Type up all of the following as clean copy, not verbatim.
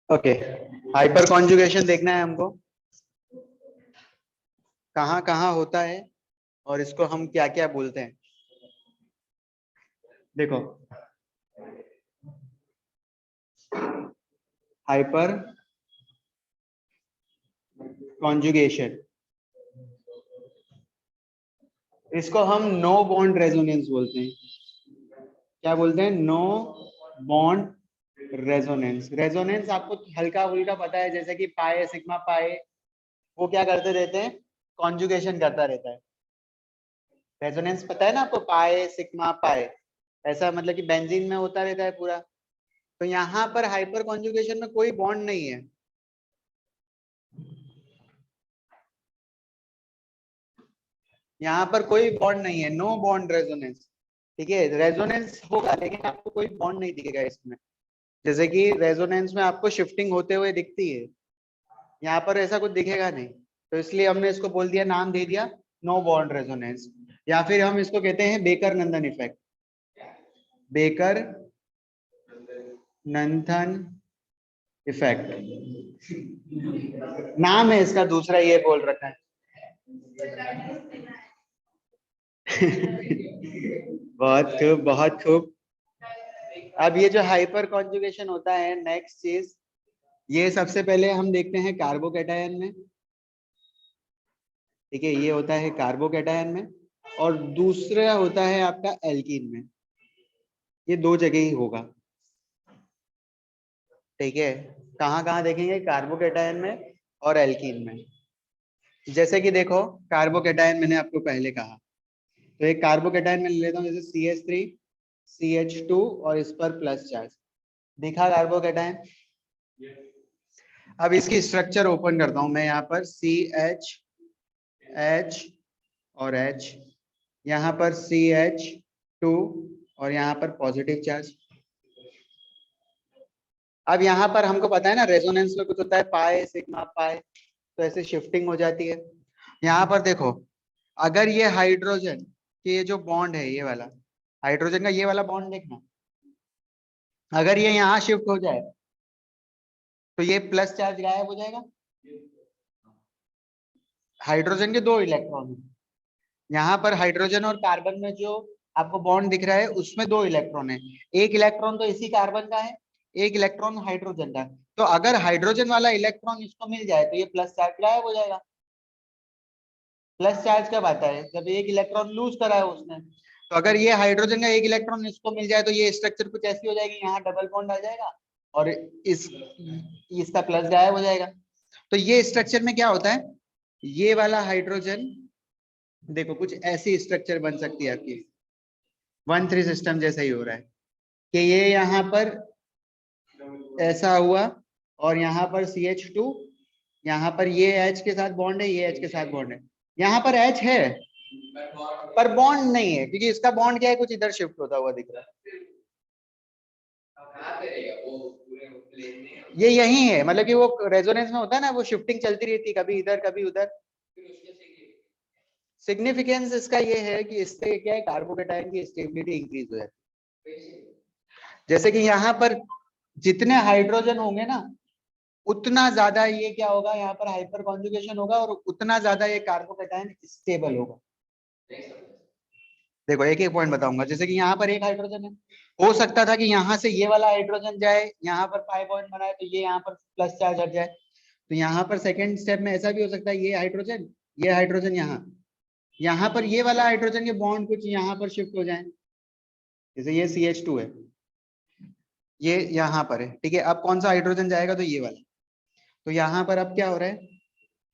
Okay, hyper conjugation देखना है हमको, कहाँ कहाँ होता है और इसको हम क्या क्या बोलते हैं। देखो, हाइपर कॉन्जुगेशन, इसको हम नो बॉन्ड रेजोनेंस बोलते हैं। क्या बोलते हैं? No bond resonance. रेजोनेंस आपको हल्का फुल्का पता है, जैसे कि पाए, सिग्मा पाए, वो क्या करते रहते हैं? कॉन्जुगेशन करता रहता है। रेजोनेंस पता है ना आपको, पाए सिग्मा पाए, ऐसा मतलब कि बेंजीन में होता रहता है पूरा। तो यहाँ पर हाइपर कॉन्जुगेशन में कोई बॉन्ड नहीं है। यहाँ पर कोई बॉन्ड नहीं है, नो बॉन्ड रेजोनेंस। ठीक है, रेजोनेंस होगा लेकिन आपको कोई बॉन्ड नहीं दिखेगा इसमें। जैसे कि रेजोनेंस में आपको शिफ्टिंग होते हुए दिखती है, यहाँ पर ऐसा कुछ दिखेगा नहीं। तो इसलिए हमने इसको बोल दिया, नाम दे दिया नो बॉन्ड रेजोनेंस, या फिर हम इसको कहते हैं बेकर नंदन इफेक्ट। बेकर नंदन इफेक्ट नाम है इसका, दूसरा ये बोल रखा है। बहुत खूब, बहुत खूब। अब ये जो हाइपर कॉन्जुगेशन होता है, नेक्स्ट चीज, ये सबसे पहले हम देखते हैं कार्बोकैटायन में। ठीक है, ये होता है कार्बोकैटायन में, और दूसरा होता है आपका एल्कीन में। ये दो जगह ही होगा। ठीक है, कहाँ कहाँ देखेंगे? कार्बोकैटायन में और एल्कीन में। जैसे कि देखो, कार्बोकैटायन मैंने आपको पहले कहा, तो एक कार्बोकैटायन में ले लेता हूँ, जैसे CH3 CH2 और इस पर प्लस चार्ज दिखा कार्बोकैटायन। अब इसकी स्ट्रक्चर ओपन करता हूं मैं, यहाँ पर CH H और H, यहाँ पर CH2 और यहाँ पर पॉजिटिव चार्ज। अब यहाँ पर हमको पता है ना, रेजोनेंस में कुछ होता है पाए सिग्मा पाए, तो ऐसे शिफ्टिंग हो जाती है। यहाँ पर देखो, अगर ये हाइड्रोजन के ये जो बॉन्ड है, ये वाला हाइड्रोजन का ये वाला बॉन्ड देखना, अगर ये यहाँ शिफ्ट हो जाए तो ये प्लस चार्ज गायब हो जाएगा। हाइड्रोजन के दो इलेक्ट्रॉन है, यहाँ पर हाइड्रोजन और कार्बन में जो आपको बॉन्ड दिख रहा है उसमें दो इलेक्ट्रॉन है। एक इलेक्ट्रॉन तो इसी कार्बन का है, एक इलेक्ट्रॉन हाइड्रोजन का। तो अगर हाइड्रोजन वाला इलेक्ट्रॉन इसको मिल जाए तो ये प्लस चार्ज गायब हो जाएगा। प्लस चार्ज कब आता है? जब एक इलेक्ट्रॉन लूज करा है उसने। तो अगर ये हाइड्रोजन का एक इलेक्ट्रॉन इसको मिल जाए तो ये स्ट्रक्चर कुछ ऐसी हो जाएगी, यहाँ डबल बॉन्ड आ जाएगा और इसका प्लस गायब हो जाएगा। तो ये स्ट्रक्चर में क्या होता है, ये वाला हाइड्रोजन देखो कुछ ऐसी स्ट्रक्चर बन सकती है आपकी, 1,3 सिस्टम जैसा ही हो रहा है कि ये यहाँ पर ऐसा हुआ और यहाँ पर CH2, यहाँ पर ये H के साथ बॉन्ड है, ये H के साथ बॉन्ड है, यहाँ पर H है पर बॉन्ड नहीं है, क्योंकि इसका बॉन्ड क्या है, कुछ इधर शिफ्ट होता हुआ दिख रहा है। ये यही है, मतलब कि वो रेजोनेंस में होता है ना, वो शिफ्टिंग चलती रहती है, कभी इधर कभी उधर। सिग्निफिकेंस इसका ये है कि इससे क्या है, कार्बोकैटायन की स्टेबिलिटी इंक्रीज हो जाती है। जैसे कि यहाँ पर जितने हाइड्रोजन होंगे ना, उतना ज्यादा ये क्या होगा, यहाँ पर हाइपर कॉन्जुगेशन होगा और उतना ज्यादा ये कार्बोकैटायन स्टेबल होगा। देखो एक एक पॉइंट बताऊंगा, जैसे कि यहाँ पर एक हाइड्रोजन है, हो सकता था कि यहाँ से ये वाला हाइड्रोजन जाए, यहाँ पर पाई बॉन्ड बनाए तो ये यहाँ पर प्लस चार्ज हट जाए। तो यहाँ पर सेकंड स्टेप में ऐसा भी हो सकता है, ये हाइड्रोजन यहाँ पर ये वाला हाइड्रोजन के बॉन्ड कुछ यहाँ पर शिफ्ट हो जाए, जैसे ये CH2 है, ये यहाँ पर है। ठीक है, अब कौन सा हाइड्रोजन जाएगा? तो ये वाला। तो यहाँ पर अब क्या हो रहा है,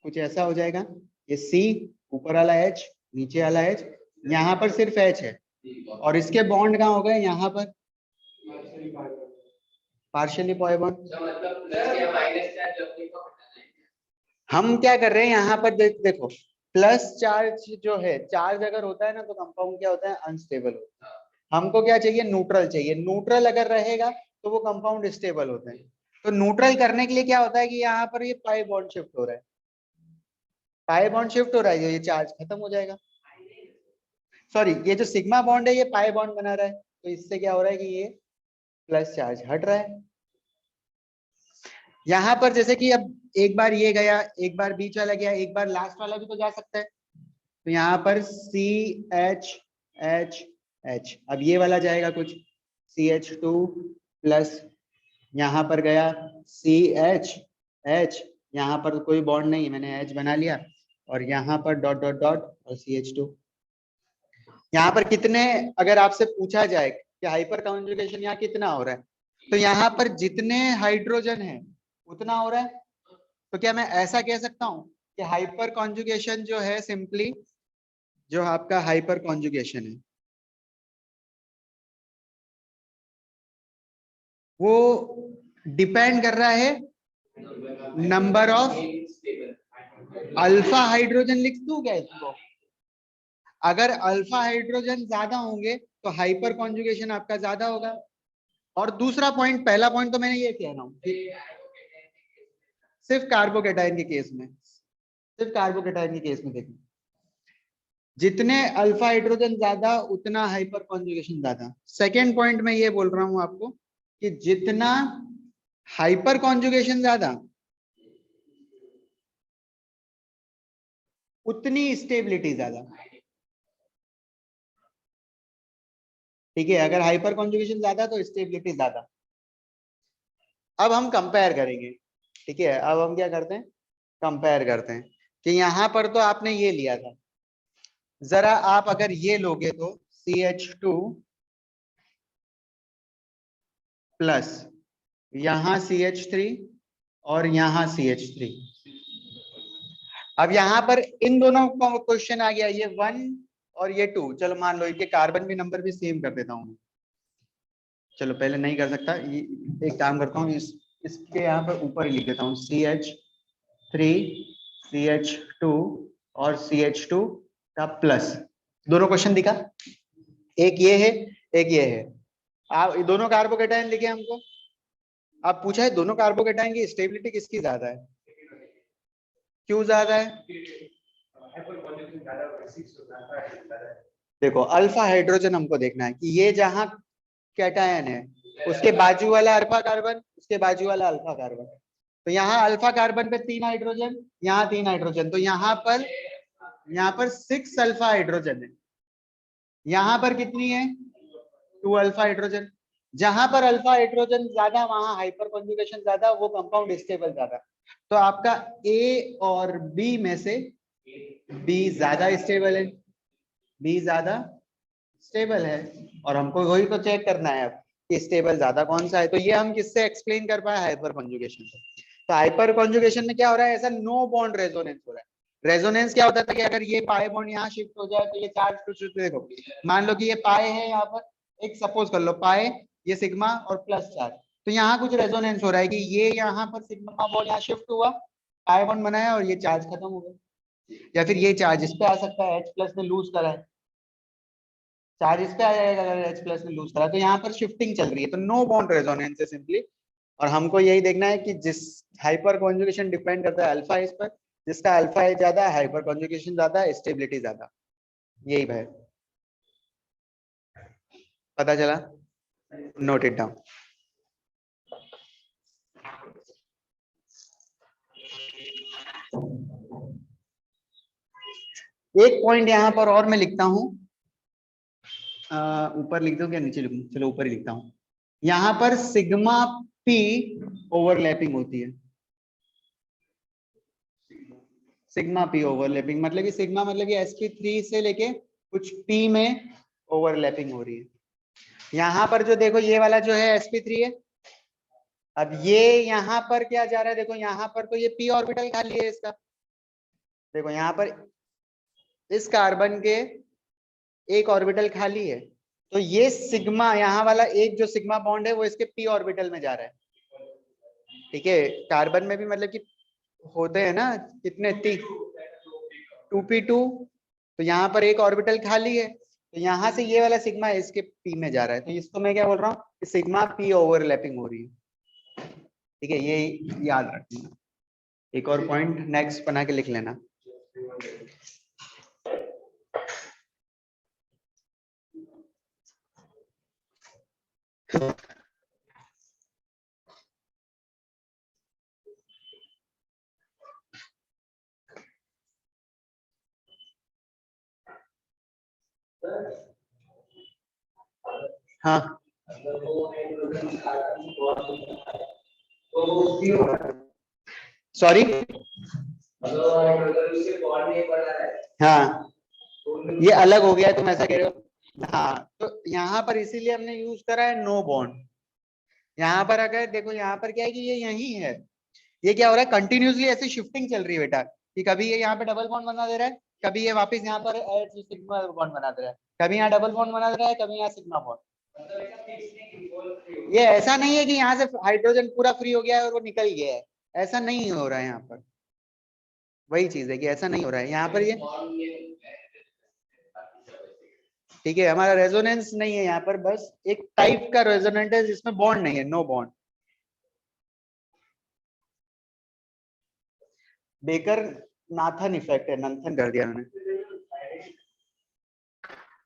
कुछ ऐसा हो जाएगा, ये C, ऊपर वाला H, नीचे वाला H, यहाँ पर सिर्फ H है और इसके बॉन्ड कहाँ हो गए, यहाँ पर पार्शियली पॉय बॉन्ड। हम क्या कर रहे हैं यहाँ पर देखो प्लस चार्ज जो है, चार्ज अगर होता है ना तो कंपाउंड क्या होता है, अनस्टेबल होता है। हमको क्या चाहिए, न्यूट्रल चाहिए। न्यूट्रल अगर रहेगा तो वो कंपाउंड स्टेबल होते हैं। तो न्यूट्रल करने के लिए क्या होता है कि यहाँ पर ये पाई बॉन्ड शिफ्ट हो रहा है, पाई बॉन्ड शिफ्ट हो रहा है, ये चार्ज खत्म हो जाएगा। सॉरी, ये जो सिग्मा बॉन्ड है ये पाई बॉन्ड बना रहा है, तो इससे क्या हो रहा है कि ये प्लस चार्ज हट रहा है। यहाँ पर जैसे कि अब एक बार ये गया, एक बार बीच वाला गया, एक बार लास्ट वाला भी तो जा सकता है। तो यहाँ पर सी एच एच एच, अब ये वाला जाएगा कुछ CH2 प्लस, यहाँ पर गया CH H, यहाँ पर कोई बॉन्ड नहीं, मैंने H बना लिया, और यहाँ पर डॉट डॉट डॉट और CH2। यहाँ पर कितने, अगर आपसे पूछा जाए कि हाइपर कॉन्जुगेशन यहाँ कितना हो रहा है, तो यहाँ पर जितने हाइड्रोजन है उतना हो रहा है। तो क्या मैं ऐसा कह सकता हूँ कि हाइपर कॉन्जुगेशन जो है, सिंपली जो आपका हाइपर कॉन्जुगेशन है वो डिपेंड कर रहा है नंबर ऑफ अल्फा हाइड्रोजन। लिख दूं क्या इसको, अगर अल्फा हाइड्रोजन ज्यादा होंगे तो हाइपर कॉन्जुगेशन आपका ज्यादा होगा। और दूसरा पॉइंट, पहला पॉइंट तो मैंने ये कह रहा हूँ कि सिर्फ कार्बोकेटाइन के केस में, सिर्फ कार्बोकेटाइन के केस में देखो, जितने अल्फा हाइड्रोजन ज्यादा उतना हाइपर कॉन्जुगेशन ज्यादा। सेकेंड पॉइंट में ये बोल रहा हूं आपको कि जितना हाइपर कॉन्जुगेशन ज्यादा उतनी स्टेबिलिटी ज्यादा। ठीक है, अगर हाइपर कॉन्जुगेशन ज्यादा तो स्टेबिलिटी ज्यादा। अब हम कंपेयर करेंगे, ठीक है, अब हम क्या करते हैं, कंपेयर करते हैं कि यहां पर तो आपने ये लिया था, जरा आप अगर ये लोगे तो CH2 प्लस, यहां CH3 और यहां CH3। अब यहां पर इन दोनों का क्वेश्चन आ गया, ये 1 और ये 2, चलो मान लो इनके कार्बन भी नंबर भी सेम कर देता हूँ। चलो पहले नहीं कर सकता, ये एक काम करता हूँ, इसके यहाँ पर ऊपर ही लिख देता हूँ CH3 CH2 और CH2 का प्लस। दोनों क्वेश्चन दिखा, एक ये है एक ये है। आप दोनों कार्बोकेटाइन लिखे हमको, आप पूछा है दोनों कार्बोकेटाइन की स्टेबिलिटी किसकी ज्यादा है, क्यों ज्यादा है। देखो अल्फा हाइड्रोजन हमको देखना है कि ये जहां कैटायन है उसके बाजू वाला अल्फा कार्बन, उसके बाजू वाला अल्फा कार्बन, तो यहाँ अल्फा कार्बन पे 3 हाइड्रोजन, यहाँ 3 हाइड्रोजन, तो यहाँ पर 6 अल्फा हाइड्रोजन है। यहाँ पर कितनी है, 2 अल्फा हाइड्रोजन। जहां पर अल्फा हाइड्रोजन ज्यादा वहां हाइपर कॉन्जुगेशन ज्यादा, वो कंपाउंड स्टेबल ज्यादा। तो आपका ए और बी में से बी ज्यादा स्टेबल है, बी ज्यादा स्टेबल है, और हमको वही तो चेक करना है अब कि स्टेबल ज्यादा कौन सा है। तो ये हम किससे एक्सप्लेन कर पाए, हाइपर कॉन्जुगेशन से। तो हाइपर कॉन्जुगेशन में क्या हो रहा है, ऐसा नो बॉन्ड रेजोनेंस हो रहा है। रेजोनेंस क्या होता है कि अगर ये पाई बॉन्ड यहाँ शिफ्ट हो जाए तो ये चार्ज कुछ, देखो मान लो कि ये पाई है यहाँ पर, एक सपोज कर लो पाई, ये सिग्मा और प्लस चार्ज, तो यहाँ कुछ रेजोनेंस हो रहा है कि ये यहाँ पर सिग्मा बॉन्ड यहाँ शिफ्ट हुआ, पाई बॉन्ड बनाया और ये चार्ज खत्म हो गया। या फिर ये चार्ज इस पे आ सकता है, H प्लस ने लूज करा है, चार्ज इस पे आ जाएगा अगर H प्लस ने लूज करा, तो यहाँ पर शिफ्टिंग चल रही है, तो नो बॉन्ड रेजोनेंस है सिंपली। और हमको यही देखना है कि जिस हाइपर कॉन्जुगेशन डिपेंड करता है अल्फा इस पर, जिसका अल्फा है ज्यादा, हाइपर कॉन्जुगेशन ज्यादा, स्टेबिलिटी ज्यादा। यही भाई, पता चला, नोट इट डाउन। एक पॉइंट यहाँ पर और मैं लिखता हूं, ऊपर लिख दूं क्या नीचे लिखूं, चलो ऊपर ही लिखता हूं। यहाँ पर सिग्मा पी ओवरलैपिंग होती है, सिग्मा पी ओवरलैपिंग मतलब कि सिग्मा मतलब कि sp3 से लेके कुछ p में ओवरलैपिंग हो रही है। यहाँ पर जो देखो ये वाला जो है sp3 है, अब ये यहाँ पर क्या जा रहा है, देखो यहाँ पर तो ये p ऑर्बिटल खाली है इसका, देखो यहाँ पर इस कार्बन के एक ऑर्बिटल खाली है, तो ये सिग्मा यहाँ वाला एक जो सिग्मा बॉन्ड है वो इसके p ऑर्बिटल में जा रहा है। ठीक है, कार्बन में भी मतलब कि होते हैं ना कितने, 2p2, तो यहाँ पर एक ऑर्बिटल खाली है, तो यहाँ से ये वाला सिग्मा इसके p में जा रहा है, तो इसको मैं क्या बोल रहा हूँ, सिग्मा p ओवरलैपिंग हो रही है। ठीक है, ये याद रखना। एक और पॉइंट नेक्स्ट बना के लिख लेना। हाँ सॉरी, हाँ ये अलग हो गया है, तुम ऐसा कह रहे हो। हाँ तो यहाँ पर इसीलिए हमने यूज करा है नो बॉन्ड। यहाँ पर अगर देखो, यहाँ पर क्या है कि ये यही है, ये क्या हो रहा है, कंटिन्यूसली ऐसी शिफ्टिंग चल रही है बेटा, कि कभी ये यहाँ पे डबल बॉन्ड बना दे रहा है, कभी ये वापस यहाँ पर सिग्मा बॉन्ड बना दे रहा है, कभी यहाँ डबल बॉन्ड बना दे रहा है, कभी यहाँ सिग्मा बॉन्ड। ये ऐसा नहीं है कि यहाँ से हाइड्रोजन पूरा फ्री हो गया है और वो निकल गया है, ऐसा नहीं हो रहा है यहाँ पर। वही चीज है कि ऐसा नहीं हो रहा है यहाँ पर ये। ठीक है, हमारा रेजोनेंस नहीं है यहाँ पर, बस एक टाइप का रेजोनेंट है जिसमें बॉन्ड नहीं है, no bond. Baker Nathan effect है, नंथन कर दिया मैंने।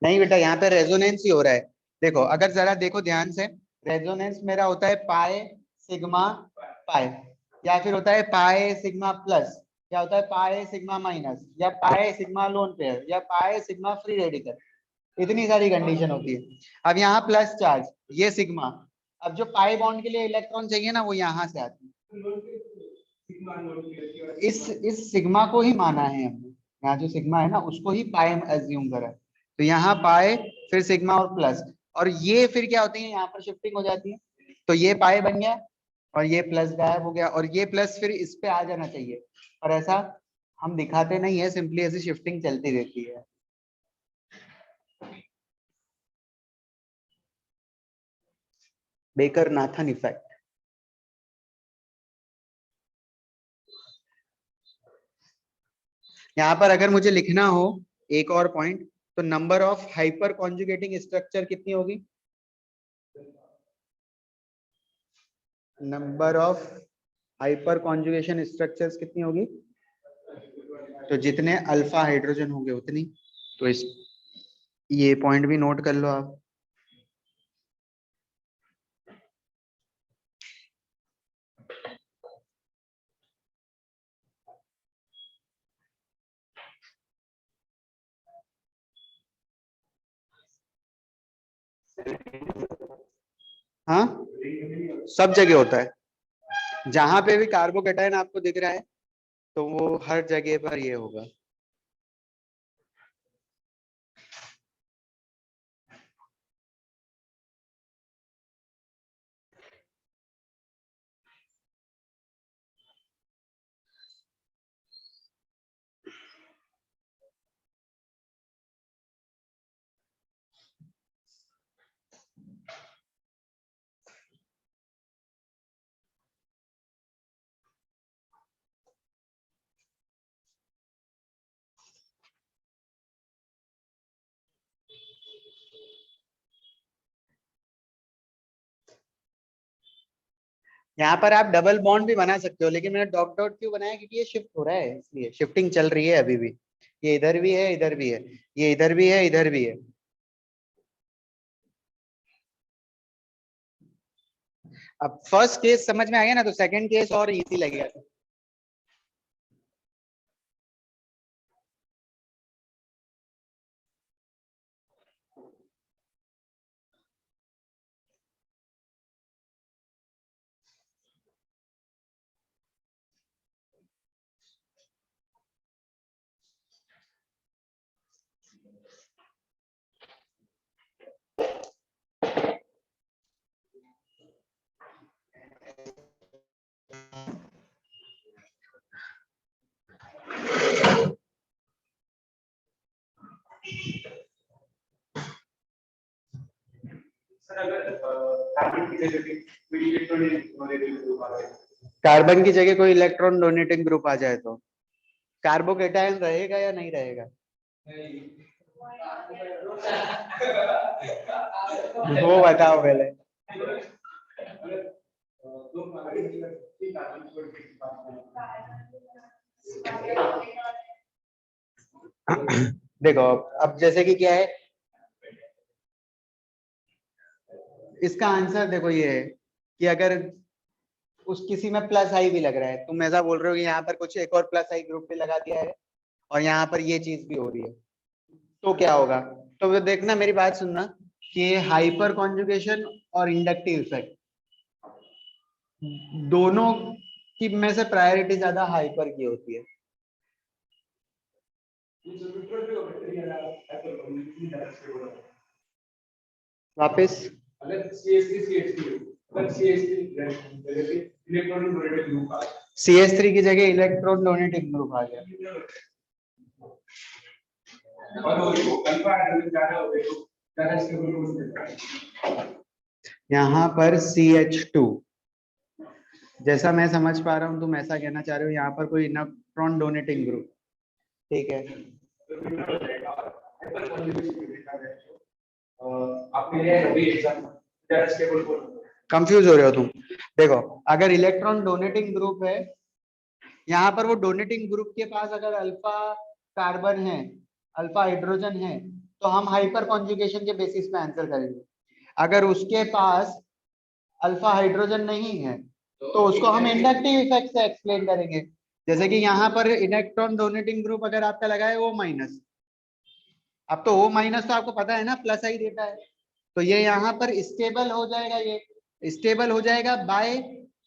नहीं बेटा, यहाँ पे रेजोनेंस ही हो रहा है। देखो अगर जरा देखो ध्यान से, रेजोनेंस मेरा होता है पाए सिग्मा पाए, या फिर होता है पाए सिग्मा प्लस, या होता है पाए सिग्मा माइनस, या पाए सिग्मा लोन पेयर, या पाए सिग्मा फ्री रेडिकल। इतनी सारी कंडीशन होती है। अब यहाँ प्लस चार्ज, ये सिग्मा, अब जो पाई बॉन्ड के लिए इलेक्ट्रॉन चाहिए ना, वो यहाँ से आती है। इस सिग्मा को ही माना है हमने, यहाँ जो सिग्मा है ना उसको ही पाए एज्यूम करा है। तो यहाँ पाए, फिर सिग्मा और प्लस, और ये फिर क्या होती है, यहाँ पर शिफ्टिंग हो जाती है, तो ये पाए बन गया और ये प्लस गायब हो गया, और ये प्लस फिर इस पे आ जाना चाहिए, और ऐसा हम दिखाते नहीं है, सिंपली ऐसी शिफ्टिंग चलती रहती है। Baker Nathan effect. यहाँ पर अगर मुझे लिखना हो एक और पॉइंट, तो number of hyper conjugating structure कितनी होगी, number of hyper conjugation structures कितनी होगी, तो जितने अल्फा हाइड्रोजन होंगे उतनी। तो इस ये पॉइंट भी नोट कर लो आप। हाँ सब जगह होता है, जहां पे भी कार्बोकेटायन आपको दिख रहा है तो वो हर जगह पर ये होगा। यहाँ पर आप डबल बॉन्ड भी बना सकते हो, लेकिन मैंने डॉट डॉट क्यों बनाया, क्योंकि ये शिफ्ट हो रहा है, इसलिए शिफ्टिंग चल रही है अभी भी। ये इधर भी है, इधर भी है, ये इधर भी है, इधर भी है। अब फर्स्ट केस समझ में आ गया ना, तो सेकंड केस और इजी लगेगा। सर अगर कार्बन की जगह कार्बन की जगह कोई इलेक्ट्रॉन डोनेटिंग ग्रुप आ जाए तो कार्बोकेटायन रहेगा या नहीं रहेगा? वो बताओ पहले। देखो अब जैसे कि क्या है, इसका आंसर देखो ये है कि अगर उस किसी में प्लस आई भी लग रहा है, तुम ऐसा बोल रहे हो कि यहाँ पर कुछ एक और प्लस आई ग्रुप भी लगा दिया है और यहाँ पर ये चीज भी हो रही है, तो क्या होगा? तो वो देखना, मेरी बात सुनना कि हाइपर कॉन्जुगेशन और इंडक्टिव इफेक्ट दोनों की में से प्रायोरिटी ज्यादा हाइपर की होती है। वापस CH3 की जगह इलेक्ट्रॉन डोनेटिंग ग्रुप आ गया। यहाँ पर CH2, जैसा मैं समझ पा रहा हूँ तुम ऐसा कहना चाह रहे हो, यहाँ पर कोई इलेक्ट्रॉन डोनेटिंग ग्रुप, ठीक है। कंफ्यूज हो रहे हो तुम। देखो अगर इलेक्ट्रॉन डोनेटिंग ग्रुप है, यहाँ पर वो डोनेटिंग ग्रुप के पास अगर अल्फा कार्बन है, अल्फा हाइड्रोजन है, तो हम हाइपर कॉन्जुगेशन के बेसिस पे आंसर करेंगे। अगर उसके पास अल्फा हाइड्रोजन नहीं है तो उसको हम इंडक्टिव इफेक्ट से एक्सप्लेन करेंगे। जैसे कि यहाँ पर इलेक्ट्रॉन डोनेटिंग ग्रुप अगर आपका लगा है O-, अब तो O- तो आपको पता है ना प्लस आई देता है, तो ये यहाँ पर स्टेबल हो जाएगा, ये स्टेबल हो जाएगा बाय,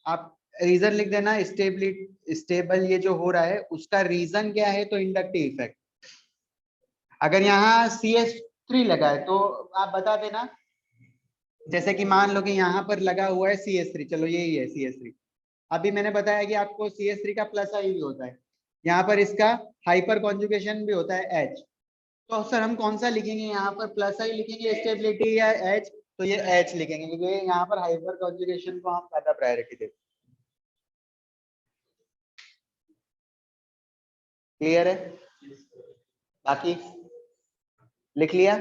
आप रीजन लिख देना, स्टेबिलिटी स्टेबल ये जो हो रहा है उसका रीजन क्या है, तो इंडक्टिव इफेक्ट। अगर यहाँ CH3 लगा है तो आप बता देना, जैसे कि मान लो कि यहाँ पर लगा हुआ है CH3, चलो यही है CH3, अभी मैंने बताया कि आपको CH3 का प्लस आई भी होता है, यहाँ पर इसका हाइपर कॉन्जुगेशन भी होता है H, तो सर हम कौन सा लिखेंगे, यहाँ पर प्लस आई लिखेंगे स्टेबिलिटी या H? तो ये H लिखेंगे क्योंकि यहाँ पर हाइपर कॉन्जुगेशन को हम ज्यादा प्रायोरिटी देते हैं। क्लियर है? बाकी लिख लिया?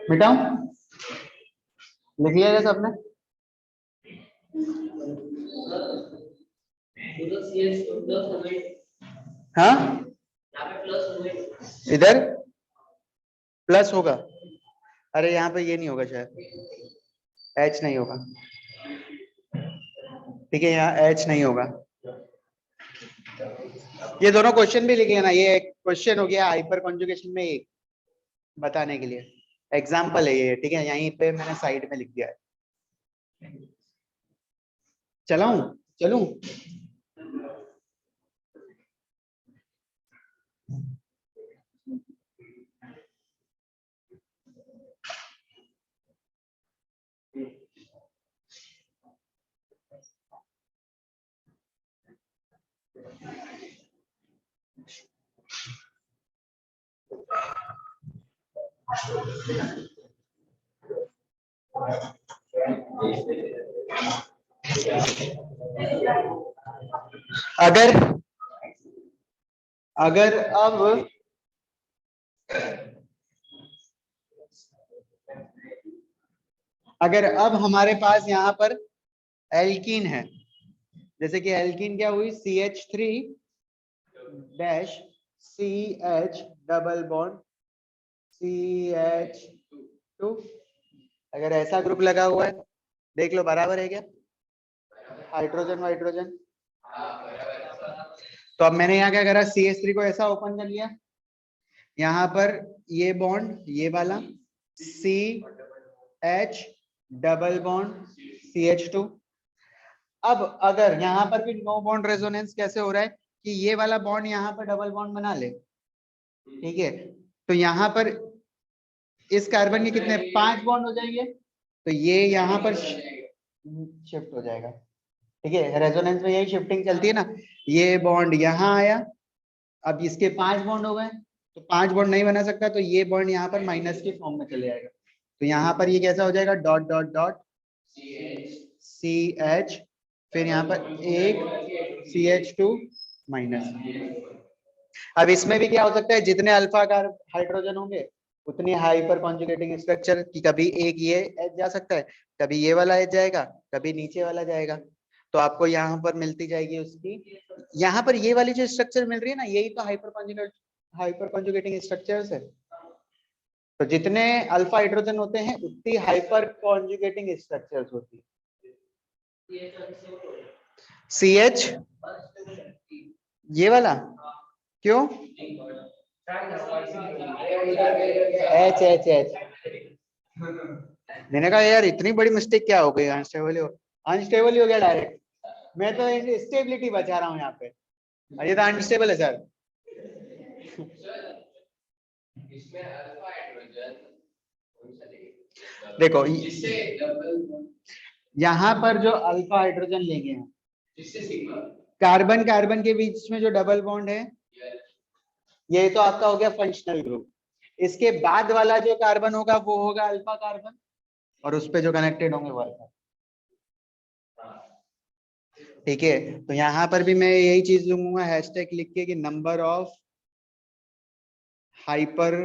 मिटाऊं? लिख लिया क्या सबने? हाँ इधर प्लस होगा, अरे यहाँ पे ये नहीं होगा शायद, H नहीं होगा, ठीक है, यहाँ H नहीं होगा। ये दोनों क्वेश्चन भी लिख लेना, ये क्वेश्चन हो गया हाइपर कॉन्जुगेशन में एक बताने के लिए, एग्जाम्पल है ये, ठीक है, यहीं पे मैंने साइड में लिख दिया है। चलाऊं? चलूं? अगर अगर अब अगर अब हमारे पास यहाँ पर एल्कीन है, जैसे कि एल्कीन क्या हुई, CH3 dash CH double bond CH2, अगर ऐसा ग्रुप लगा हुआ है, देख लो बराबर है क्या, हाइड्रोजन हाइड्रोजन। तो अब मैंने यहाँ क्या करा, CH3 को ऐसा ओपन कर लिया, यहाँ पर ये बॉन्ड ये वाला CH डबल बॉन्ड CH2। अब अगर यहाँ पर भी नो बॉन्ड रेजोनेंस कैसे हो रहा है कि ये वाला बॉन्ड यहाँ पर डबल बॉन्ड बना ले, ठीक है, तो यहाँ पर इस कार्बन के कितने 5 बॉन्ड हो जाएंगे, तो ये यहाँ पर शिफ्ट हो जाएगा, ठीक है, रेजोनेंस में यही शिफ्टिंग चलती है ना। ये बॉन्ड यहाँ आया, अब इसके 5 बॉन्ड हो गए, तो 5 बॉन्ड नहीं बना सकता, तो ये बॉन्ड यहाँ पर माइनस के फॉर्म में चले जाएगा। तो यहाँ पर ये कैसा हो जाएगा, dot dot dot C H, फिर यहाँ पर एक CH2 माइनस। अब इसमें भी क्या हो सकता है, जितने अल्फा हाइड्रोजन होंगे उतनी हाइपर कॉन्जुगेटिंग स्ट्रक्चर की, कभी एक ये एच जा सकता है, कभी ये वाला एच जाएगा, कभी नीचे वाला जाएगा। तो आपको यहाँ पर मिलती जाएगी उसकी, यहाँ पर ये वाली जो स्ट्रक्चर मिल रही है ना, यही तो हाइपर कॉन्जुगेटिंग स्ट्रक्चर्स है। तो जितने अल्फा हाइड्रोजन होते हैं उतनी हाइपर कॉन्जुगेटिंग स्ट्रक्चर्स होती है। CH ये वाला क्यों, H मैंने कहा यार इतनी बड़ी मिस्टेक क्या हो गई, अनस्टेबल ही हो गया डायरेक्ट। मैं तो स्टेबिलिटी बचा रहा हूँ यहाँ पे, ये तो अनस्टेबल है सर। देखो यहाँ पर जो अल्फा हाइड्रोजन लेंगे हम, कार्बन कार्बन के बीच में जो डबल बॉन्ड है, ये तो आपका हो गया फंक्शनल ग्रुप। इसके बाद वाला जो कार्बन होगा वो होगा अल्फा कार्बन, और उस पे जो कनेक्टेड होंगे वो अल्फा। ठीक है, तो यहाँ पर भी मैं यही चीज लूंगा, हैशटैग लिख के कि number of hyper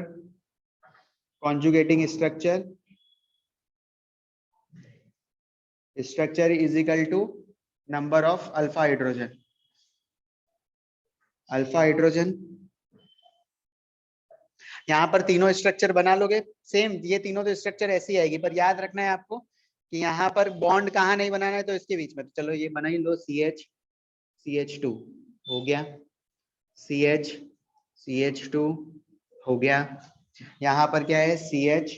conjugating structure is equal to number of alpha hydrogen. यहाँ पर तीनों स्ट्रक्चर बना लोगे सेम, ये तीनों तो स्ट्रक्चर ऐसी आएगी, पर याद रखना है आपको कि यहाँ पर बॉन्ड कहाँ नहीं बनाना है, तो इसके बीच में। तो चलो ये बना ही लो, CH2 हो गया, CH2 हो गया। यहाँ पर क्या है, CH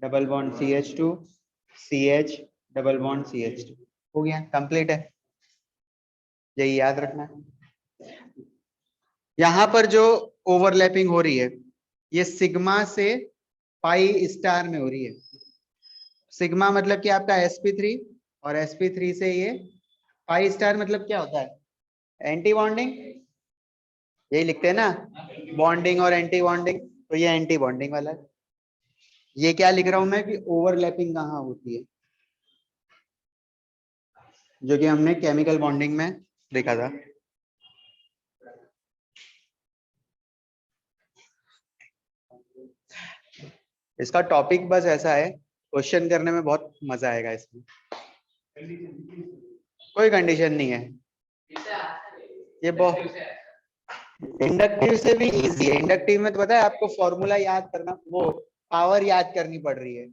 double bond CH2, CH double bond CH2 हो गया, कंप्लीट है। यही याद रखना है। यहाँ पर जो ओवरलैपिंग हो रही है, ये सिग्मा से पाई स्टार में हो रही है। सिग्मा मतलब कि आपका sp3, और sp3 से ये पाई स्टार मतलब क्या होता है, एंटी बॉन्डिंग। यही लिखते हैं ना, बॉन्डिंग और एंटी बॉन्डिंग, तो ये एंटी बॉन्डिंग वाला है। ये क्या लिख रहा हूं मैं कि ओवरलैपिंग कहाँ होती है, जो कि हमने केमिकल बॉन्डिंग में देखा था। इसका टॉपिक बस ऐसा है, क्वेश्चन करने में बहुत मजा आएगा इसमें, कोई कंडीशन नहीं है। ये बहुत इंडक्टिव से भी इजी है। इंडक्टिव में तो पता है आपको फॉर्मूला याद करना, वो पावर याद करनी पड़ रही है।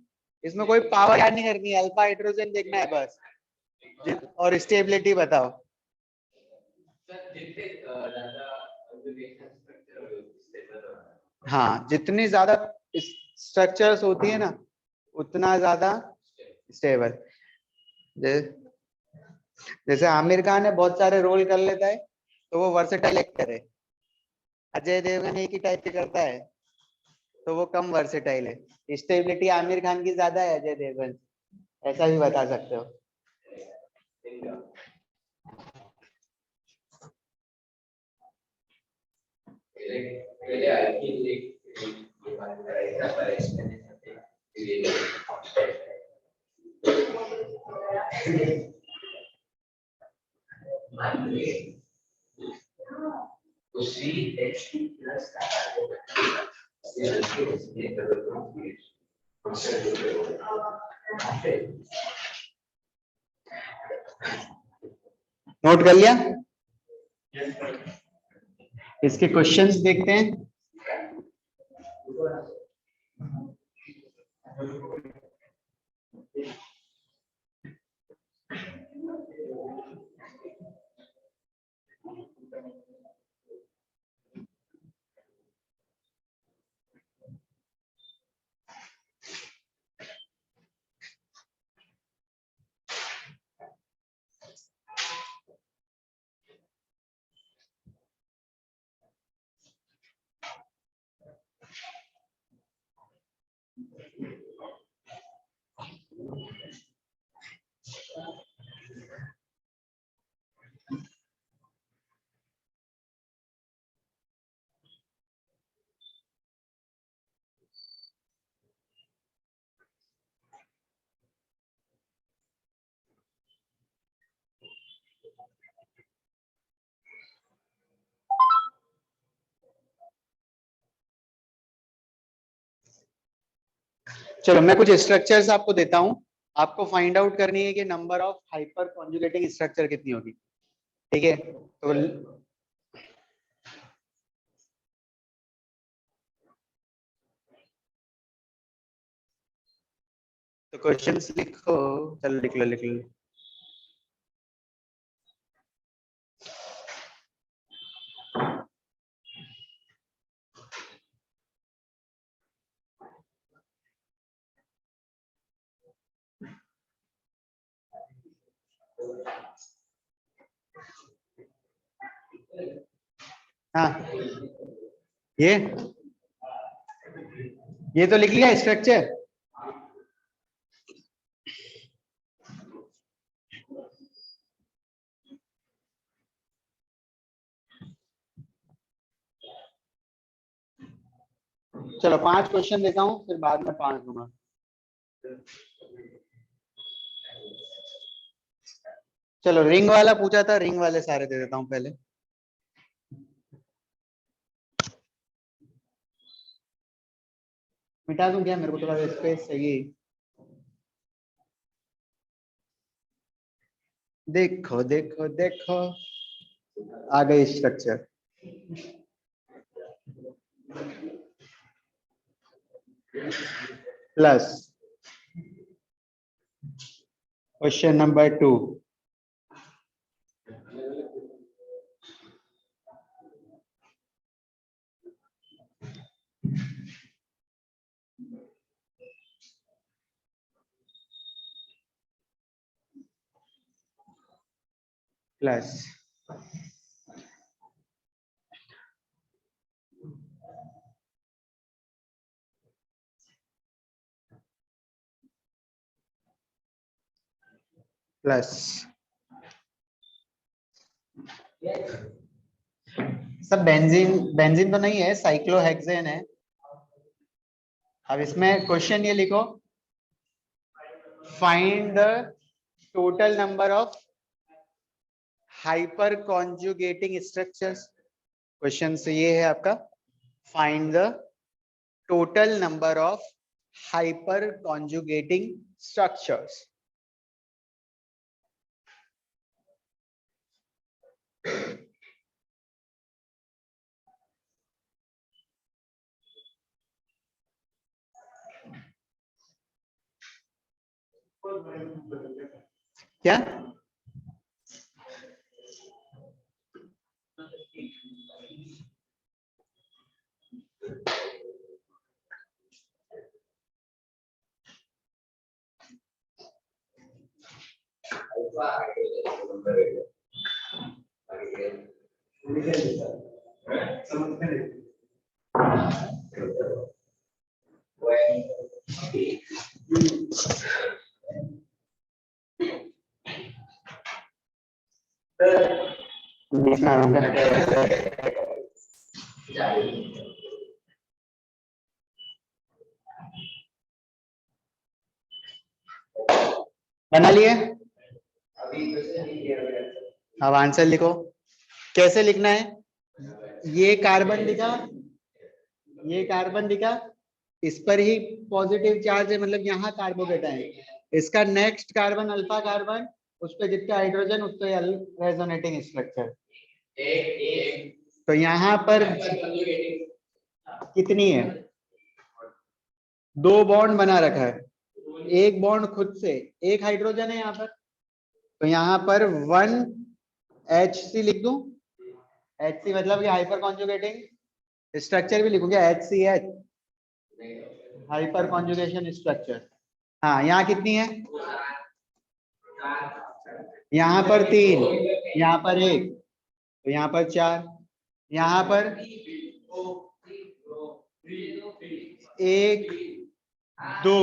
इसमें कोई पावर याद नहीं करनी है, अल्फा हाइड्रोजन देखना है बस, और स्टेबिलिटी बताओ। हाँ, जितनी ज्यादा स्ट्रक्चर्स होती है ना उतना ज्यादा स्टेबल। जैसे आमिर खान है, बहुत सारे रोल कर लेता है, तो वो वर्सेटाइल एक्टर है। अजय देवगन एक ही टाइप के करता है, तो वो कम वर्सेटाइल है। स्टेबिलिटी आमिर खान की ज्यादा है अजय देवगन, ऐसा भी बता सकते हो। नोट कर लिया, इसके क्वेश्चंस देखते हैं। चलो मैं कुछ स्ट्रक्चर्स आपको देता हूं, आपको फाइंड आउट करनी है कि number of hyper conjugating structure कितनी होगी। ठीक है, तो क्वेश्चंस लिखो। चलो लिख लो लिख लो। हाँ, ये तो लिख लिया स्ट्रक्चर। चलो 5 क्वेश्चन देता हूँ, फिर बाद में 5 दूंगा। चलो रिंग वाला पूछा था, रिंग वाले सारे दे देता हूँ पहले। मिटा दूं क्या, मेरे को थोड़ा स्पेस चाहिए। देखो देखो देखो, आ गई structure. Plus question number 2, plus plus सब बेंजीन, बेंजीन तो नहीं है, साइक्लोहेक्सेन है। अब इसमें क्वेश्चन ये लिखो, find the total number of hyper conjugating structures. Question से ये है आपका, find the total number of hyper conjugating structures. क्या बना लिए? अब आंसर लिखो। कैसे लिखना है? ये कार्बन दिखा, ये कार्बन दिखा, इस पर ही पॉजिटिव चार्ज है, मतलब यहाँ कार्बोकेटाइन है। इसका नेक्स्ट कार्बन अल्फा कार्बन, उस पर जितने हाइड्रोजन उतने रेजोनेटिंग स्ट्रक्चर। तो यहाँ पर कितनी है? 2 बॉन्ड बना रखा है, एक बॉन्ड खुद से, एक हाइड्रोजन है यहाँ पर, तो यहाँ पर 1 HC लिख दूं। HC मतलब कि हाइपर कॉन्जुगेटिंग स्ट्रक्चर भी लिखूंगा, HCH, हाइपर कॉन्जुगेशन स्ट्रक्चर। हाँ, यहाँ कितनी है? यहाँ पर 3, यहाँ पर 1, तो यहाँ पर 4, यहाँ पर 1 2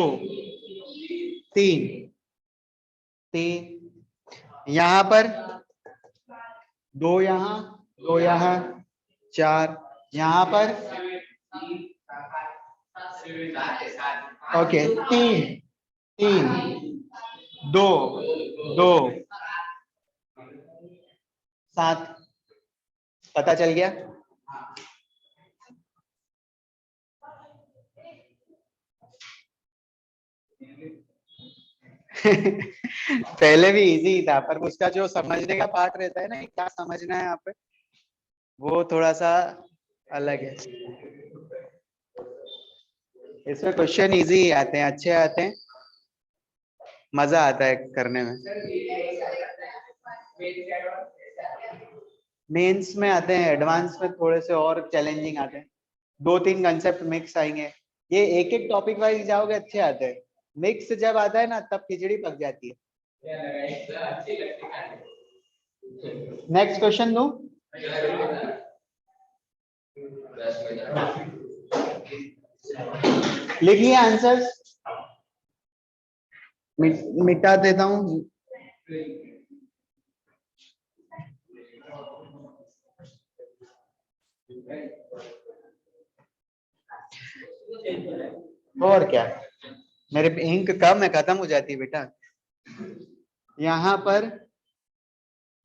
3 3, यहाँ पर 2, यहाँ 2, यहाँ 4, यहाँ पर ओके 3 3 2 2 7, पता चल गया? पहले भी इजी था, पर उसका जो समझने का पार्ट रहता है ना, क्या समझना है यहाँ पे, वो थोड़ा सा अलग है। इसमें क्वेश्चन इजी आते हैं, अच्छे आते हैं, मजा आता है करने में। मेंस में आते हैं, एडवांस में थोड़े से और चैलेंजिंग आते हैं, 2-3 कंसेप्ट मिक्स आएंगे। ये एक एक टॉपिक वाइज जाओगे अच्छे आते हैं, मिक्स जब आता है ना तब खिचड़ी पक जाती है। नेक्स्ट क्वेश्चन दो। लिखिए आंसर्स, मिटा देता हूँ। और क्या, मेरे इंक कम है, खत्म हो जाती है बेटा। यहाँ पर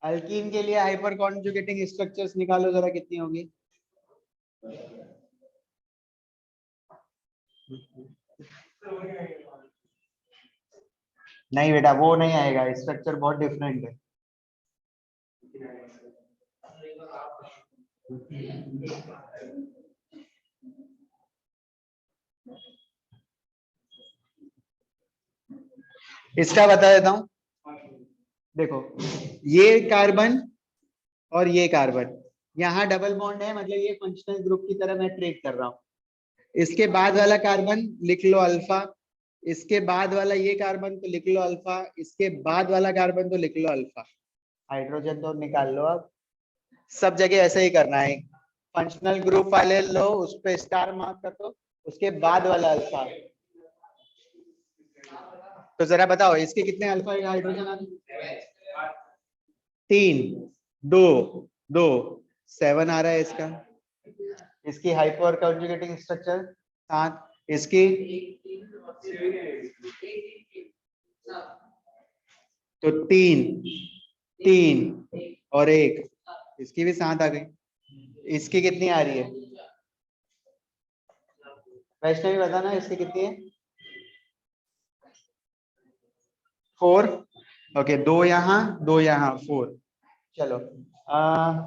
अल्कीन के लिए हाइपर कॉन्जुगेटिंग स्ट्रक्चर्स निकालो जरा, कितनी होगी। नहीं बेटा वो नहीं आएगा, स्ट्रक्चर बहुत डिफरेंट है। इसका बता देता हूँ, देखो ये कार्बन और ये कार्बन, यहाँ डबल बॉन्ड है, मतलब ये फंक्शनल ग्रुप की तरह मैं ट्रीट कर रहा हूँ। इसके बाद वाला कार्बन लिख लो अल्फा, इसके बाद वाला ये कार्बन तो लिख लो अल्फा, इसके बाद वाला कार्बन तो लिख लो अल्फा। हाइड्रोजन तो निकाल लो अब, सब जगह ऐसे ही करना है। फंक्शनल ग्रुप वाले लो, उस पे स्टार मार्क कर दो, उसके बाद वाला अल्फा। तो जरा बताओ इसके कितने अल्फा हाइड्रोजन आते, 3, 2, 2, 7 आ रहा है इसका। इसकी हाइपर कॉन्जुगेटिंग स्ट्रक्चर 7, इसकी तो 3, 3 और 1, इसकी भी 7 आ गई। इसकी कितनी आ रही है वैष्णवी, बताना इसकी कितनी है। 4, ओके, 2 यहाँ 2 यहाँ 4। चलो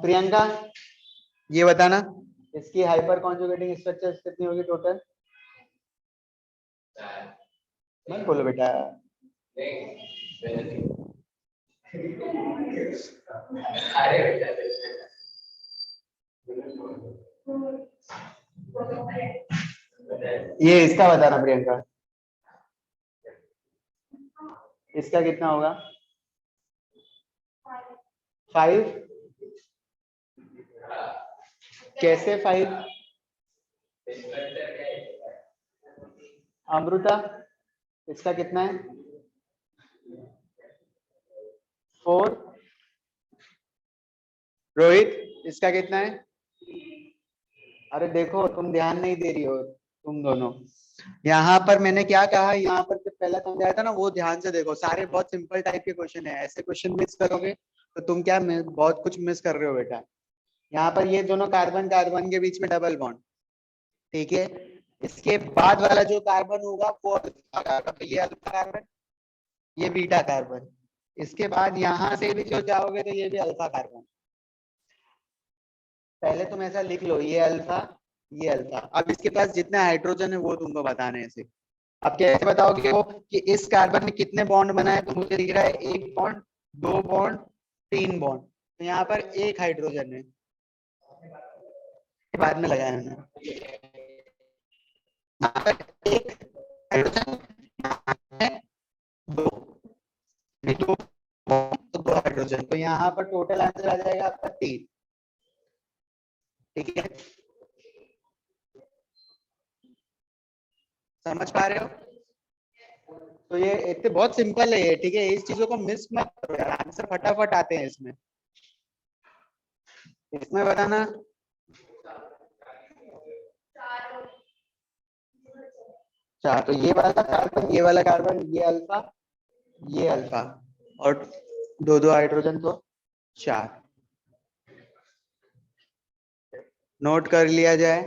प्रियंका ये बताना इसकी हाइपर कॉन्जुगेटिंग स्ट्रक्चर्स कितनी होगी टोटल। मत बोलो बेटा। ये इसका बताना प्रियंका, इसका कितना होगा। 5, कैसे 5। अमृता इसका कितना है 4। रोहित इसका कितना है। अरे देखो तुम ध्यान नहीं दे रही हो तुम दोनों। यहाँ पर मैंने क्या कहा, यहाँ पर जो पहला समझाया था ना वो ध्यान से देखो, सारे बहुत सिंपल टाइप के क्वेश्चन है, ऐसे क्वेश्चन मिस करोगे तो तुम क्या बहुत कुछ मिस कर रहे हो बेटा। यहाँ पर ये दोनों कार्बन कार्बन के बीच में डबल बॉन्ड, ठीक है। इसके बाद वाला जो कार्बन होगा वो अल्फा कार्बन, ये अल्फा कार्बन, ये बीटा कार्बन। इसके बाद यहाँ से भी जो जाओगे तो ये भी अल्फा कार्बन। पहले तुम ऐसा लिख लो, ये अल्फा ये अल्फा। अब इसके पास जितने हाइड्रोजन है वो तुमको बताने हैं सिर्फ। अब कैसे बताओगे वो कि इस कार्बन में कितने बॉन्ड बना है, तो मुझे दिख रहा है 1 बॉन्ड 2 बॉन्ड 3 बॉन्ड, तो यहाँ पर 1 हाइड्रोजन है, बाद में लगाया मैंने। यहाँ पर 1 हाइड्रोजन है, 2 2 तो 2 हाइड्रोजन, तो यहाँ पर टोटल आंसर आ जाएगा आपका 3, ठीक है। समझ पा रहे हो। तो ये इतने बहुत सिंपल है ये, ठीक है, इस चीजों को मिस मत करो यार, आंसर फटाफट आते हैं इसमें। इसमें बताना चार, तो ये वाला कार्बन ये वाला कार्बन ये अल्फा और 2 हाइड्रोजन तो 4। नोट कर लिया जाए।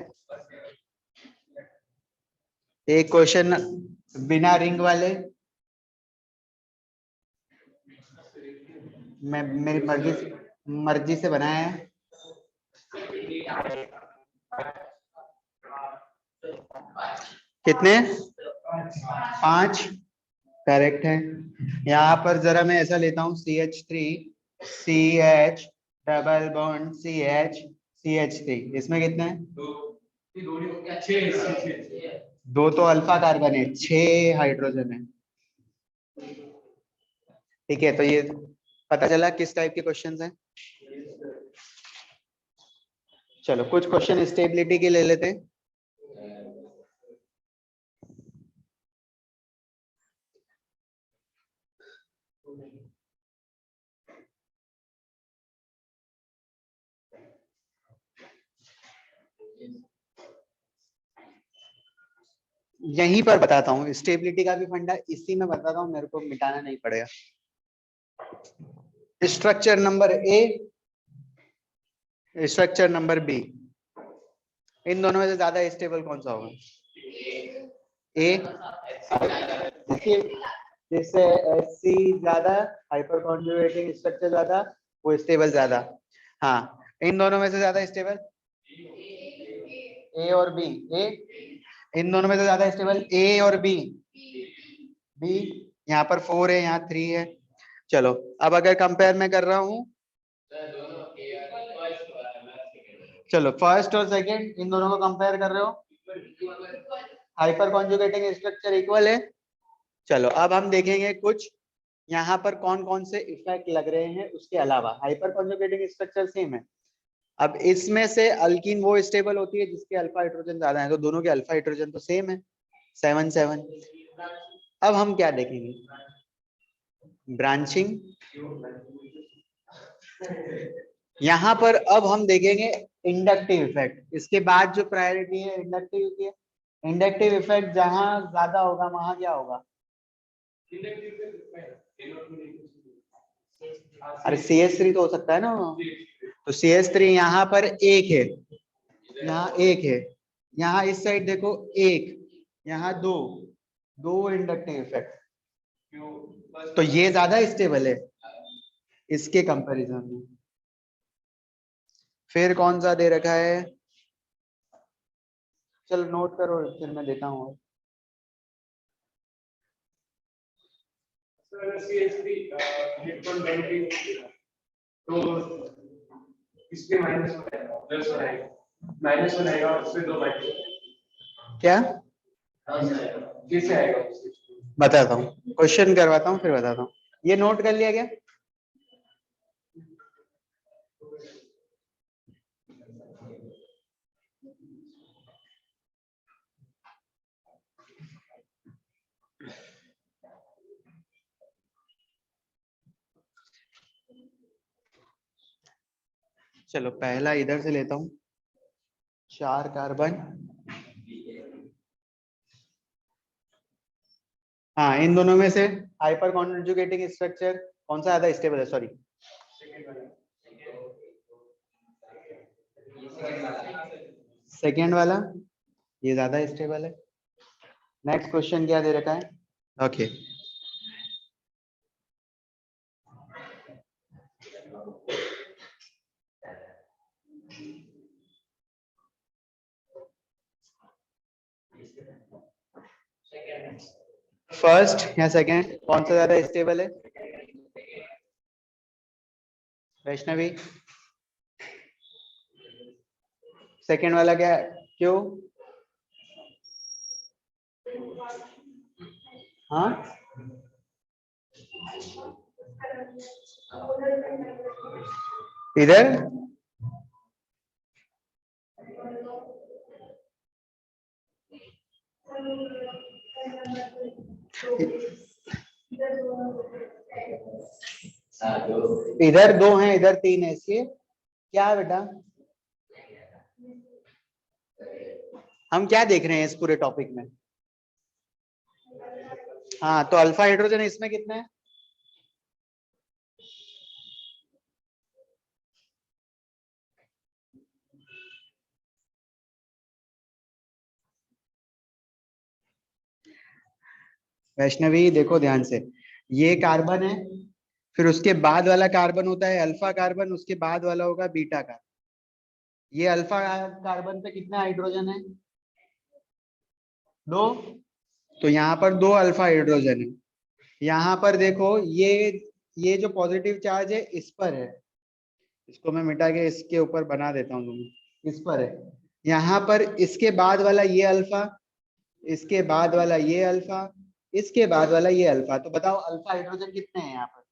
एक क्वेश्चन बिना रिंग वाले, मैं मेरी मर्जी से बनाया है। कितने? 5 करेक्ट है। यहाँ पर जरा मैं ऐसा लेता हूँ CH3 CH double bond CH3 इसमें कितने हैं? 2 तो अल्फा कार्बन है, 6 हाइड्रोजन है। ठीक है, तो ये पता चला किस टाइप के क्वेश्चंस हैं। चलो कुछ क्वेश्चन स्टेबिलिटी के ले लेते हैं। यहीं पर बताता हूँ, स्टेबिलिटी का भी फंडा इसी में बताता हूँ, मेरे को मिटाना नहीं पड़ेगा। Structure number A, structure number B, इन दोनों में से ज्यादा स्टेबल कौन सा होगा? ए, जिससे Sc ज्यादा, हाइपर कॉन्जुगेटिंग स्ट्रक्चर ज्यादा, वो स्टेबल ज्यादा। हाँ, इन दोनों में से ज्यादा स्टेबल ए और बी। ए, इन दोनों में से ज्यादा स्टेबल ए और बी। बी, यहाँ पर 4 है, यहाँ 3 है। चलो अब अगर कंपेयर मैं कर रहा हूँ, चलो फर्स्ट और सेकंड इन दोनों को कंपेयर कर रहे हो, हाइपर कॉन्जुगेटिंग स्ट्रक्चर इक्वल है। चलो अब हम देखेंगे कुछ यहाँ पर कौन कौन से इफेक्ट लग रहे हैं उसके अलावा। हाइपर कॉन्जुगेटिंग स्ट्रक्चर सेम है। अब इसमें से अल्कीन वो स्टेबल होती है जिसके अल्फा हाइड्रोजन ज्यादा है, तो दोनों के अल्फा हाइड्रोजन तो सेम है, 7 7। अब हम क्या देखेंगे? ब्रांचिंग। यहाँ पर अब हम देखेंगे इंडक्टिव इफेक्ट। इसके बाद जो प्रायोरिटी है इंडक्टिव की है। इंडक्टिव इफेक्ट जहां ज्यादा होगा वहां क्या होगा? अरे CH3 तो हो सकता है ना, तो CH3 यहाँ पर एक है, यहाँ एक है, यहाँ इस साइड देखो एक, यहाँ दो, दो इंडक्टिव इफेक्ट, तो ये ज्यादा स्टेबल है इसके कंपैरिजन में। फिर कौन सा दे रखा है? चलो नोट करो, फिर मैं देता हूँ। तो इसके माइनस वन आएगा उसमें 2 क्या कैसे आएगा? बताता हूँ, क्वेश्चन करवाता हूँ फिर बताता हूँ। ये नोट कर लिया क्या? चलो पहला इधर से लेता हूँ, 4 कार्बन। हाँ, इन दोनों में से हाइपर कॉन्जुगेटिंग स्ट्रक्चर कौन सा ज्यादा स्टेबल है? सॉरी, सेकेंड वाला, ये ज्यादा स्टेबल है। नेक्स्ट क्वेश्चन क्या दे रखा है? ओके, फर्स्ट या सेकेंड कौन सा ज्यादा स्टेबल है? वैष्णवी, सेकेंड वाला क्या? क्यों? हाँ, इधर इधर 2 हैं, इधर 3 है, इसलिए क्या है बेटा? हम क्या देख रहे हैं इस पूरे टॉपिक में? हाँ, तो अल्फा हाइड्रोजन इसमें कितने हैं? वैष्णवी देखो ध्यान से, ये कार्बन है, फिर उसके बाद वाला कार्बन होता है अल्फा कार्बन, उसके बाद वाला होगा बीटा कार्बन। ये अल्फा कार्बन पे कितने हाइड्रोजन है? 2। तो यहाँ पर 2 अल्फा हाइड्रोजन है। यहाँ पर देखो ये जो पॉजिटिव चार्ज है इस पर है, इसको मैं मिटा के इसके ऊपर बना देता हूँ, इस पर है। यहाँ पर इसके बाद वाला ये अल्फा, इसके बाद वाला ये अल्फा, इसके बाद वाला ये अल्फा। तो बताओ अल्फा हाइड्रोजन कितने हैं यहाँ पर?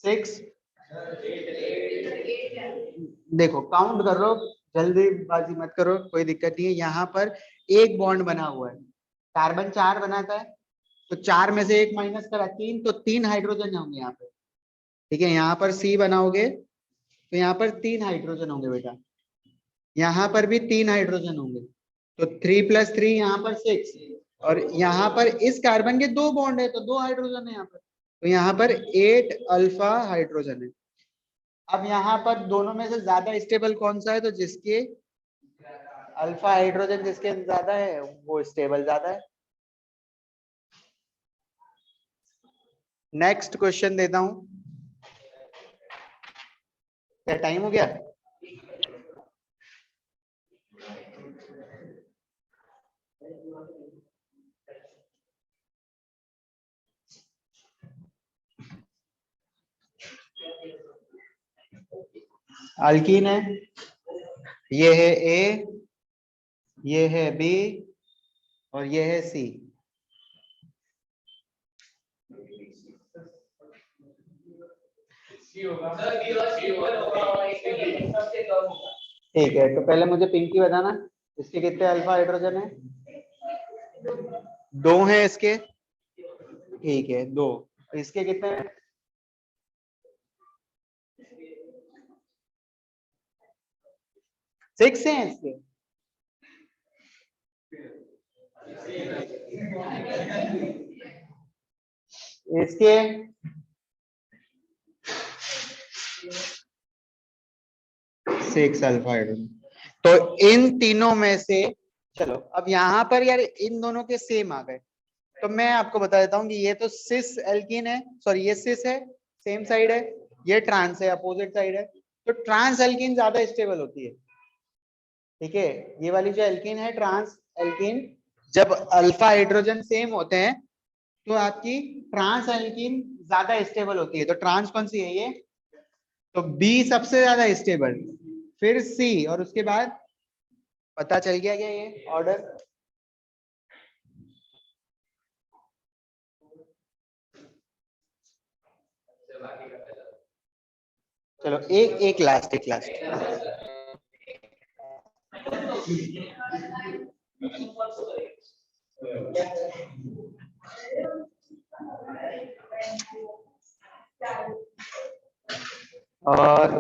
6। देखो काउंट कर लो, जल्दीबाजी मत करो, कोई दिक्कत नहीं है। यहाँ पर एक बॉन्ड बना हुआ है, कार्बन 4 बनाता है, तो 4 में से 1 माइनस करा 3, तो 3 हाइड्रोजन होंगे यहाँ पे। ठीक है, यहाँ पर C बनाओगे तो यहाँ पर 3 हाइड्रोजन होंगे बेटा, यहाँ पर भी 3 हाइड्रोजन होंगे, तो 3 + 3 यहाँ पर 6। और यहाँ पर इस कार्बन के 2 बॉन्ड है तो 2 हाइड्रोजन है यहाँ पर, तो यहाँ पर 8 अल्फा हाइड्रोजन है। अब यहाँ पर दोनों में से ज्यादा स्टेबल कौन सा है? तो जिसके अल्फा हाइड्रोजन जिसके ज्यादा है वो स्टेबल ज्यादा है। नेक्स्ट क्वेश्चन देता हूं। क्या टाइम हो गया? अल्कीन है, ये है ए, ये है बी और ये है सी। ठीक है, तो पहले मुझे पिंकी बताना इसके कितने अल्फा हाइड्रोजन है? 2 है इसके। ठीक है 2। इसके कितने हैं? 6 हैं इसके। इसके 6 अल्फा हाइड्रोजन। तो इन तीनों में से चलो अब यहाँ पर यार इन दोनों के सेम आ गए, तो मैं आपको बता देता हूँ कि ये तो सिस एल्कीन है, सॉरी ये सिस है, सेम साइड है, ये ट्रांस है, अपोजिट साइड है। तो ट्रांस एल्कीन ज्यादा स्टेबल होती है। ठीक है, ये वाली जो एल्कीन है ट्रांस एल्कीन, जब अल्फा हाइड्रोजन सेम होते हैं तो आपकी ट्रांस एल्कीन ज्यादा स्टेबल होती है। तो ट्रांस कौन सी है ये? तो बी सबसे ज्यादा स्टेबल, फिर सी, और उसके बाद पता चल गया क्या ये ऑर्डर? चलो एक लास्ट और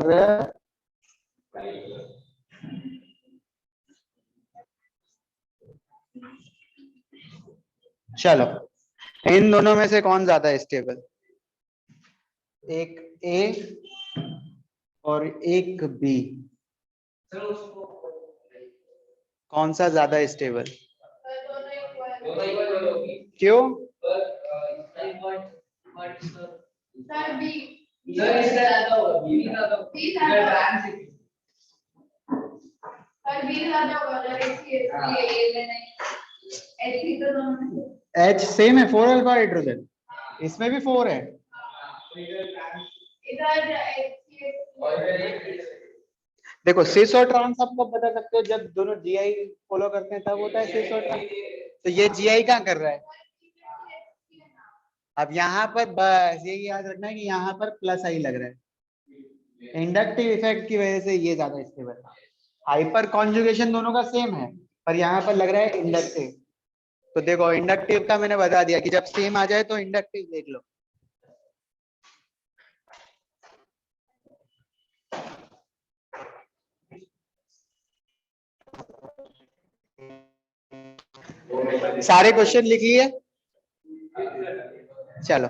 चलो इन दोनों में से कौन ज्यादा स्टेबल? एक ए और एक बी, कौन सा ज्यादा स्टेबल? क्यों? H सेम है, 4 अल्फा हाइड्रोजन, इसमें भी 4 है। देखो सिस और ट्रांस आप कब बता सकते हो? जब दोनों जीआई फॉलो करते हैं तब होता है सिस और ट्रांस। तो ये जीआई कहाँ कर रहा है? अब यहाँ पर बस ये याद रखना है कि यहाँ पर प्लस आई लग रहा है, इंडक्टिव इफेक्ट की वजह से ये ज्यादा स्टेबल है। हाइपर कॉन्जुगेशन दोनों का सेम है पर यहाँ पर लग रहा है इंडक्टिव। तो देखो इंडक्टिव का मैंने बता दिया कि जब सेम आ जाए तो इंडक्टिव देख लो। सारे क्वेश्चन लिख लिए? चलो